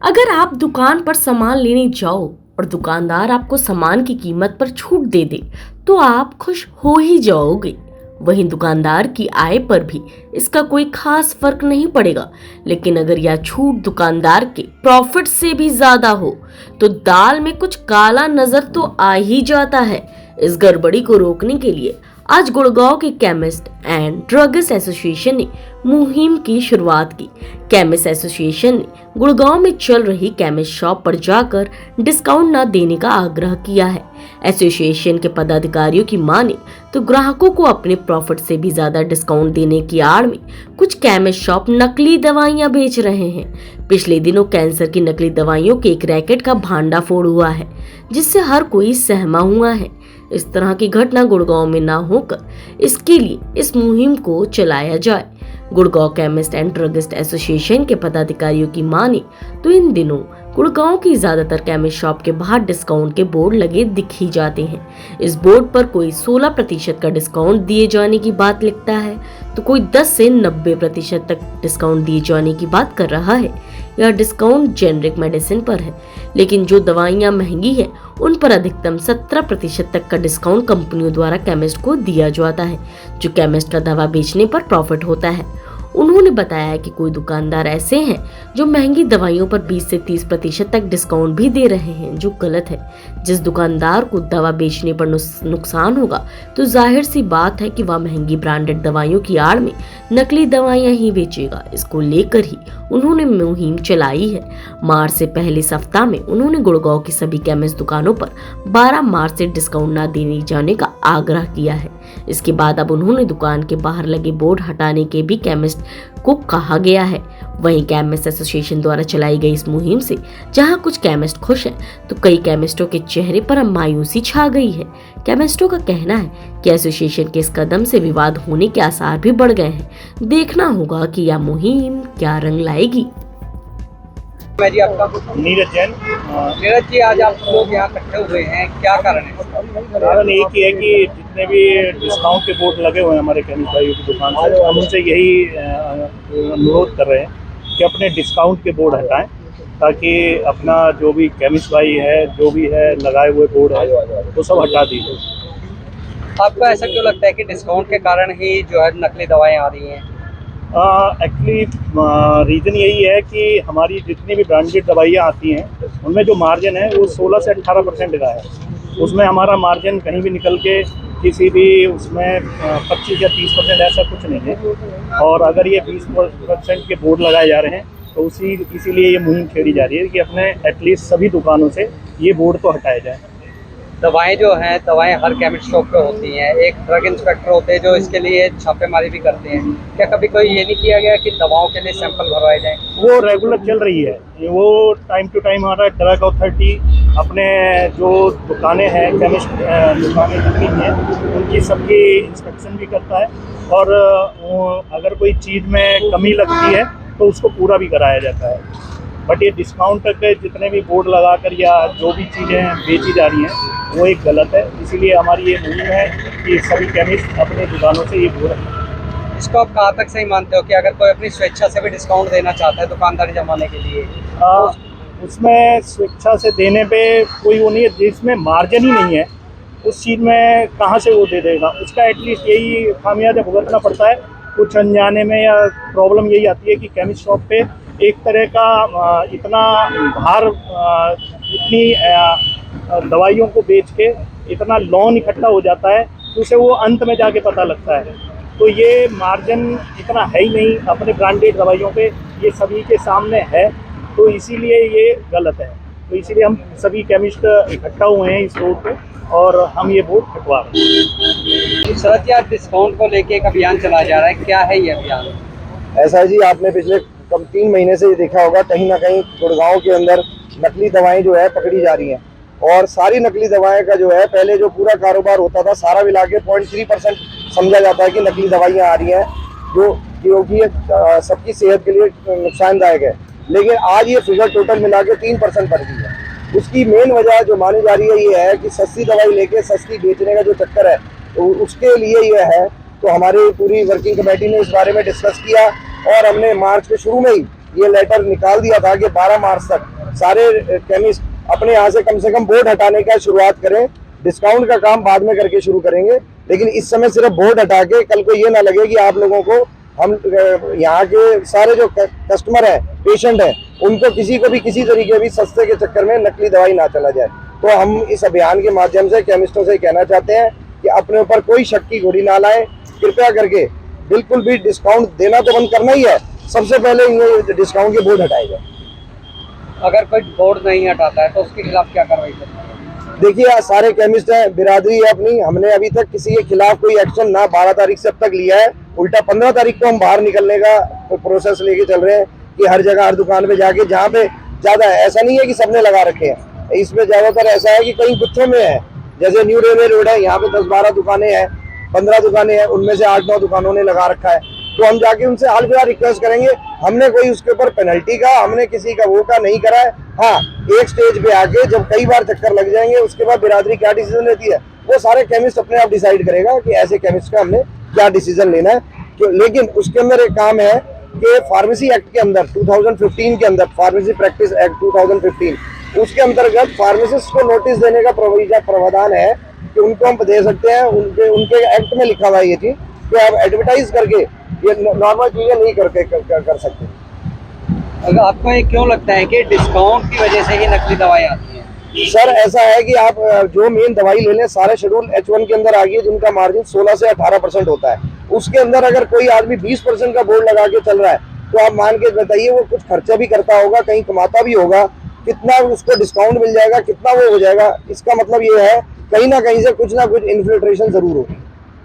अगर आप दुकान पर सामान लेने जाओ और दुकानदार आपको सामान की कीमत पर छूट दे दे तो आप खुश हो ही जाओगे। वहीं दुकानदार की आय पर भी इसका कोई खास फर्क नहीं पड़ेगा। लेकिन अगर यह छूट दुकानदार के प्रॉफिट से भी ज्यादा हो तो दाल में कुछ काला नजर तो आ ही जाता है। इस गड़बड़ी को रोकने के लिए आज गुड़गांव के केमिस्ट एंड ड्रगिस्ट एसोसिएशन ने मुहिम की शुरुआत की। केमिस्ट एसोसिएशन ने गुड़गांव में चल रही केमिस्ट शॉप पर जाकर डिस्काउंट न देने का आग्रह किया है। एसोसिएशन के पदाधिकारियों की माने तो ग्राहकों को अपने प्रॉफिट से भी ज्यादा डिस्काउंट देने की आड़ में कुछ केमिस्ट शॉप नकली दवाइयां बेच रहे हैं। पिछले दिनों कैंसर की नकली दवाइयों के एक रैकेट का भांडाफोड़ हुआ है, जिससे हर कोई सहमा हुआ है। इस तरह की घटना गुड़गांव में ना होकर इसके लिए इस मुहिम को चलाया जाए। Gurgaon chemist and druggist association के पदाधिकारियों की माने तो इन दिनों गुड़गांव की ज्यादातर केमिस्ट शॉप के बाहर डिस्काउंट के बोर्ड लगे दिख ही जाते हैं। इस बोर्ड पर कोई 16% का डिस्काउंट दिए जाने की बात लिखता है तो कोई 10 से 90% तक डिस्काउंट दिए जाने की बात कर रहा है। यह डिस्काउंट जेनरिक मेडिसिन पर है, लेकिन जो दवाइयां महंगी हैं उन पर अधिकतम 17% तक का डिस्काउंट कंपनियों द्वारा केमिस्ट को दिया जाता है, जो केमिस्ट का दवा बेचने पर प्रॉफिट होता है। उन्होंने बताया कि कोई दुकानदार ऐसे हैं जो महंगी दवाइयों पर 20 से 30% तक डिस्काउंट भी दे रहे हैं, जो गलत है। जिस दुकानदार को दवा बेचने पर नुकसान होगा तो जाहिर सी बात है कि वह महंगी ब्रांडेड दवाइयों की आड़ में नकली दवाइयां ही बेचेगा। इसको लेकर ही उन्होंने मुहिम चलाई है। मार्च से पहले सप्ताह में उन्होंने गुड़गांव की सभी केमिस्ट दुकानों पर 12 मार्च से डिस्काउंट न देने जाने का आग्रह किया है। इसके बाद अब उन्होंने दुकान के बाहर लगे बोर्ड हटाने के भी केमिस्ट को कहा गया है। वहीं केमिस्ट एसोसिएशन द्वारा चलाई गई इस मुहिम से जहां कुछ केमिस्ट खुश हैं तो कई केमिस्टों के चेहरे पर अब मायूसी छा गई है। केमिस्टों का कहना है कि एसोसिएशन के इस कदम से विवाद होने के आसार भी बढ़ गए हैं। देखना होगा कि यह मुहिम क्या रंग लाएगी। जी, आपका नीरज जैन। नीरज जी, आज आप लोग यहाँ इकट्ठे हुए हैं, क्या कारण है? कारण एक ही है कि जितने भी डिस्काउंट के बोर्ड लगे हुए हैं हमारे केमिस्ट भाइयों की दुकान से, हम उनसे यही अनुरोध कर रहे हैं कि अपने डिस्काउंट के बोर्ड हटाएं, ताकि अपना जो भी केमिस्ट भाई है, जो भी है लगाए हुए बोर्ड है, वो सब हटा दीजिए। आपको ऐसा क्यों लगता है कि डिस्काउंट के कारण ही जो है नकली दवाएं आ रही हैं? एक्चुअली रीज़न यही है कि हमारी जितनी भी ब्रांडेड दवाइयाँ आती हैं उनमें जो मार्जिन है वो 16 से 18% का है। उसमें हमारा मार्जिन कहीं भी निकल के किसी भी उसमें 25 या 30% ऐसा कुछ नहीं है। और अगर ये 20% के बोर्ड लगाए जा रहे हैं तो इसीलिए ये मुहिम छेड़ी जा रही है कि अपने एटलीस्ट सभी दुकानों से ये बोर्ड तो हटाए जाए। दवाएं जो हैं, दवाएं हर केमिस्ट शॉप पे होती हैं। एक ड्रग इंस्पेक्टर होते हैं जो इसके लिए छापेमारी भी करते हैं। क्या कभी कोई ये नहीं किया गया कि दवाओं के लिए सैंपल भरवाए जाएं? वो रेगुलर चल रही है। वो टाइम टू टाइम हमारा ड्रग अथॉरिटी अपने जो दुकानें हैं, केमिस्ट दुकानें जितनी हैं, उनकी सबकी इंस्पेक्शन भी करता है। और अगर कोई चीज़ में कमी लगती है तो उसको पूरा भी कराया जाता है। बट ये डिस्काउंट के जितने भी बोर्ड लगाकर या जो भी चीज़ें बेची जा रही हैं वो एक गलत है। इसीलिए हमारी ये मुहिम है कि सभी केमिस्ट अपने दुकानों से ये बोर्ड। इसको आप कहाँ तक सही मानते हो कि अगर कोई अपनी स्वेच्छा से भी डिस्काउंट देना चाहता है दुकानदारी जमाने के लिए, उसमें स्वेच्छा से देने पे कोई वो नहीं है। जिसमें मार्जिन ही नहीं है उस चीज़ में कहाँ से वो दे देगा? उसका एटलीस्ट यही खामियाजा भुगतना पड़ता है। कुछ अनजाने में या प्रॉब्लम यही आती है कि केमिस्ट शॉप पे एक तरह का इतना भार, इतनी दवाइयों को बेच के इतना लोन इकट्ठा हो जाता है तो उसे वो अंत में जाके पता लगता है। तो ये मार्जिन इतना है ही नहीं अपने ब्रांडेड दवाइयों पे, ये सभी के सामने है, तो इसीलिए ये गलत है। तो इसीलिए हम सभी केमिस्ट इकट्ठा हुए हैं इस रोड पे और हम ये बोर्ड हटवा रहे हैं। सर जी, आज डिस्काउंट को लेके एक अभियान चलाया जा रहा है, क्या है ये अभियान? ऐसा है जी, आपने पिछले कम 3 महीने से ये देखा होगा, कहीं ना कहीं गुड़गांव के अंदर नकली दवाएं जो है पकड़ी जा रही हैं। और सारी नकली दवाएं का जो है पहले जो पूरा कारोबार होता था सारा मिला के 0.3% समझा जाता है कि नकली दवाइयां आ रही हैं, जो कि सबकी सेहत के लिए नुकसानदायक है। लेकिन आज ये फिगर टोटल मिला के 3% बढ़ गई है। उसकी मेन वजह जो मानी जा रही है ये है कि सस्ती दवाई लेके सस्ती बेचने का जो चक्कर है, तो उसके लिए ये है। तो हमारी पूरी वर्किंग कमेटी ने इस बारे में डिस्कस किया और हमने मार्च के शुरू में ही ये लेटर निकाल दिया था कि 12 मार्च तक सारे केमिस्ट अपने यहाँ से कम बोर्ड हटाने का शुरुआत करें, डिस्काउंट का काम बाद में करके शुरू करेंगे। लेकिन इस समय सिर्फ बोर्ड हटा के, कल को ये ना लगे कि आप लोगों को हम यहाँ के सारे जो कस्टमर है, पेशेंट है, उनको किसी को भी किसी तरीके भी सस्ते के चक्कर में नकली दवाई ना चला जाए। तो हम इस अभियान के माध्यम से केमिस्टों से कहना चाहते हैं कि अपने ऊपर कोई शक की घोड़ी ना लाएं, कृपया करके बिल्कुल भी डिस्काउंट देना तो बंद करना ही है, सबसे पहले ये डिस्काउंट के बोर्ड हटाए जाए। अगर कोई बोर्ड नहीं हटाता है तो उसके खिलाफ क्या कार्रवाई करनी है? देखिए, सारे केमिस्ट हैं, बिरादरी है अपनी, हमने अभी तक किसी के खिलाफ कोई एक्शन ना 12 तारीख से अब तक लिया है। उल्टा 15 तारीख को हम बाहर निकलने का प्रोसेस लेके चल रहे हैं कि हर जगह हर दुकान पे जाके, जहाँ पे ज्यादा है, ऐसा नहीं है कि सबने लगा रखे हैं, इसमें ज्यादातर ऐसा है कि कई गुच्छों में है। जैसे न्यू रेलवे रोड है, यहाँ पे 10-12 दुकानें हैं, 15 दुकानें हैं, उनमें से 8-9 दुकानों ने लगा रखा है। तो हम जाके उनसे हाल फिलहाल रिक्वेस्ट करेंगे, हमने कोई उसके ऊपर पेनल्टी का, हमने किसी का वो का नहीं करा है। हाँ, एक स्टेज पे आके जब कई बार चक्कर लग जाएंगे, उसके बाद बिरादरी क्या डिसीजन लेती है वो सारे केमिस्ट अपने आप डिसाइड करेगा कि ऐसे केमिस्ट का हमने क्या डिसीजन लेना है। लेकिन उसके अंदर एक काम है कि फार्मेसी एक्ट के अंदर 2015 के अंदर, फार्मेसी प्रैक्टिस एक्ट 2015, उसके अंतर्गत फार्मासिस्ट को नोटिस देने का प्रावधान है कि उनको हम दे सकते हैं। उनके एक्ट में लिखा हुआ है ये चीज कि आप एडवर्टाइज करके ये नॉर्मल चीजें नहीं कर सकते। अगर आपको ये क्यों लगता है कि डिस्काउंट की वजह से ही नकली दवाएं आती हैं? सर, ऐसा है कि आप जो मेन दवाई ले लें, सारे शेड्यूल H1 के अंदर आ गई है, जिनका मार्जिन 16 से 18% होता है। उसके अंदर अगर कोई आदमी 20% का बोर्ड लगा के चल रहा है, तो आप मान के बताइए वो कुछ खर्चा भी करता होगा, कहीं कमाता भी होगा, कितना उसको डिस्काउंट मिल जाएगा, कितना वो हो जाएगा। इसका मतलब ये है कहीं ना कहीं से कुछ ना कुछ इन्फिल्ट्रेशन जरूर होगी।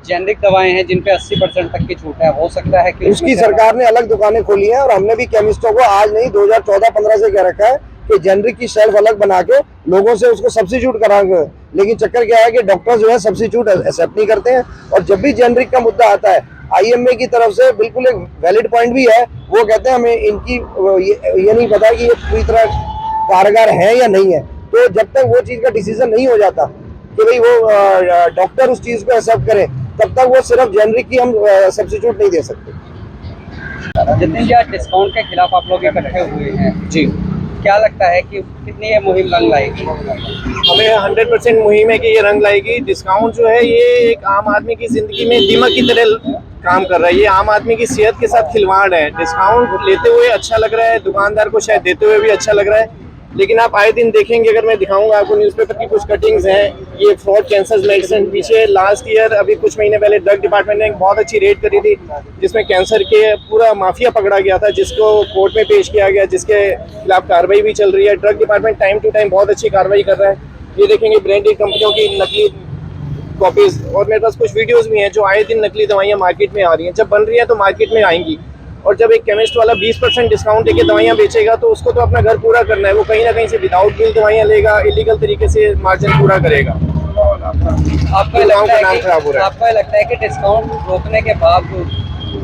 जेनरिक दवाएं हैं जिन पे 80% तक की छूट है, हो सकता है कि उसकी सरकार ने अलग दुकानें खोली हैं, और हमने भी केमिस्टों को आज नहीं 2014-15 से कह रखा है कि जेनरिक की शेल्फ अलग बना के लोगों से उसको सब्स्टिट्यूट कराएंगे। लेकिन चक्कर क्या है कि डॉक्टर जो है सब्स्टिट्यूट एक्सेप्ट नहीं करते हैं, और जब भी जेनरिक का मुद्दा आता है, IMA की तरफ से बिल्कुल एक वैलिड पॉइंट भी है, वो कहते हैं हमें इनकी ये नहीं पता कि ये पूरी तरह कारगर है या नहीं है। तो जब तक वो चीज का डिसीजन नहीं हो जाता कि भाई वो डॉक्टर उस चीज को एक्सेप्ट करे, तब तक वो सिर्फ जेनरिक की हम सब्स्टिट्यूट नहीं दे सकते। जितने भी आज डिस्काउंट के खिलाफ आप लोग इकट्ठे हुए हैं जी, क्या लगता है कि कितनी ये मुहिम रंग लाएगी? हमें 100% मुहिम है कि ये रंग लाएगी। डिस्काउंट जो है ये एक आम आदमी की जिंदगी में दीमक की तरह काम कर रहा है, ये आम आदमी की सेहत के साथ खिलवाड़ है। डिस्काउंट लेते हुए अच्छा लग रहा है, दुकानदार को शायद देते हुए भी अच्छा लग रहा है, लेकिन आप आए दिन देखेंगे, अगर मैं दिखाऊंगा आपको न्यूज़पेपर की कुछ कटिंग्स हैं, ये फ्रॉड कैंसर मेडिसिन। पीछे लास्ट ईयर अभी कुछ महीने पहले ड्रग डिपार्टमेंट ने एक बहुत अच्छी रेड करी थी, जिसमें कैंसर के पूरा माफिया पकड़ा गया था, जिसको कोर्ट में पेश किया गया, जिसके खिलाफ कार्रवाई भी चल रही है। Drug department time to time बहुत अच्छी कार्रवाई कर रहा है। ये देखेंगे ब्रांडेड कंपनियों की नकली कॉपीज, और मेरे पास कुछ वीडियोस भी हैं जो आए दिन नकली दवाइयाँ मार्केट में आ रही हैं। जब बन रही है तो मार्केट में आएंगी, और जब एक केमिस्ट वाला 20% डिस्काउंट देके दवाइयाँ बेचेगा तो उसको तो अपना घर पूरा करना है, वो कहीं ना कहीं से विदाउट बिल दवाइयाँ लेगा, इलीगल तरीके से मार्जिन पूरा करेगा। आपको लगता है कि डिस्काउंट रोकने के बावजूद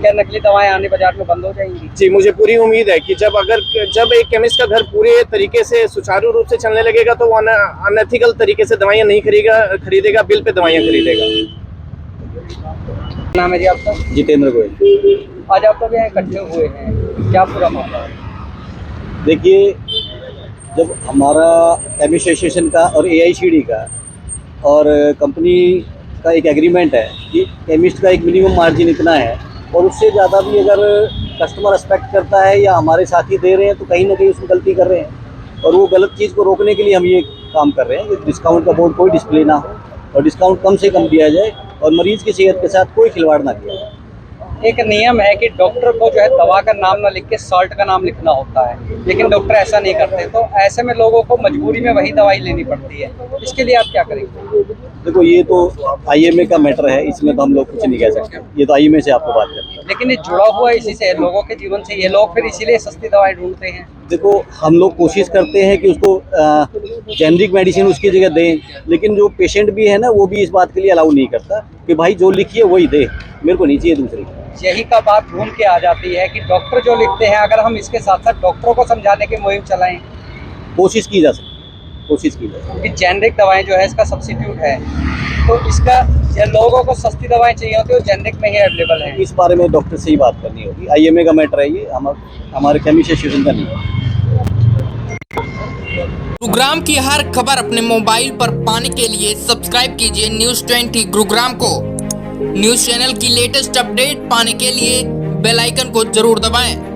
क्या नकली दवाएं आने बाजार में बंद हो जाएंगी? जी, मुझे पूरी उम्मीद है कि जब एक केमिस्ट का घर पूरे तरीके से सुचारू रूप से चलने लगेगा तो वो अनएथिकल तरीके से दवाइयाँ नहीं खरीदेगा, बिल पे दवाइयाँ खरीदेगा। नाम है जी आपका? जितेंद्र गोयल। आज आप लोग यहाँ इकट्ठे हुए हैं, क्या पूरा मामला है? देखिए, जब हमारा केमिस्ट एसोसिएशन का और AICD का और कंपनी का एक एग्रीमेंट है कि केमिस्ट का एक मिनिमम मार्जिन इतना है, और उससे ज़्यादा भी अगर कस्टमर रिस्पेक्ट करता है या हमारे साथी दे रहे हैं तो कहीं ना कहीं उसमें गलती कर रहे हैं, और वो गलत चीज़ को रोकने के लिए हम ये काम कर रहे हैं कि डिस्काउंट का बोर्ड कोई डिस्प्ले ना हो, और डिस्काउंट कम से कम दिया जाए, और मरीज़ की सेहत के साथ कोई खिलवाड़ ना किया जाए। एक नियम है कि डॉक्टर को जो है दवा का नाम ना लिख के सॉल्ट का नाम लिखना होता है, लेकिन डॉक्टर ऐसा नहीं करते, तो ऐसे में लोगों को मजबूरी में वही दवाई लेनी पड़ती है। इसके लिए आप क्या करेंगे? देखो, ये तो IMA का मैटर है, इसमें तो हम लोग कुछ नहीं कह सकते, ये तो IMA से आपको बात करनी है। लेकिन ये जुड़ा हुआ है इसी से, लोगों के जीवन से, ये लोग फिर इसीलिए सस्ती दवाई ढूंढते हैं। देखो, हम लोग कोशिश करते हैं कि उसको जेनरिक मेडिसिन उसकी जगह दें, लेकिन जो पेशेंट भी है ना, वो भी इस बात के लिए अलाउ नहीं करता कि भाई जो लिखिए वही दे, मेरे को नहीं चाहिए दूसरी। यही का बात घूम के आ जाती है कि डॉक्टर जो लिखते हैं, अगर हम इसके साथ साथ डॉक्टरों को समझाने की मुहिम चलाएं, कोशिश की जा सकती है, कोशिश की जा सकती है। कि जेनरिक दवाएं जो है इसका सब्स्टिट्यूट है, तो इसका या लोगों को सस्ती दवाएं चाहिए होती है वो जेनरिक में ही अवेलेबल है। इस बारे में डॉक्टर से ही बात करनी होगी। IMA का मैटर है ये, हमारे केमिस्ट एसोसिएशन का नहीं है। गुरुग्राम की हर खबर अपने मोबाइल पर पाने के लिए सब्सक्राइब कीजिए न्यूज़ 20 गुरुग्राम को। न्यूज़ चैनल की लेटेस्ट अपडेट पाने के लिए बेल आइकन को जरूर दबाएं।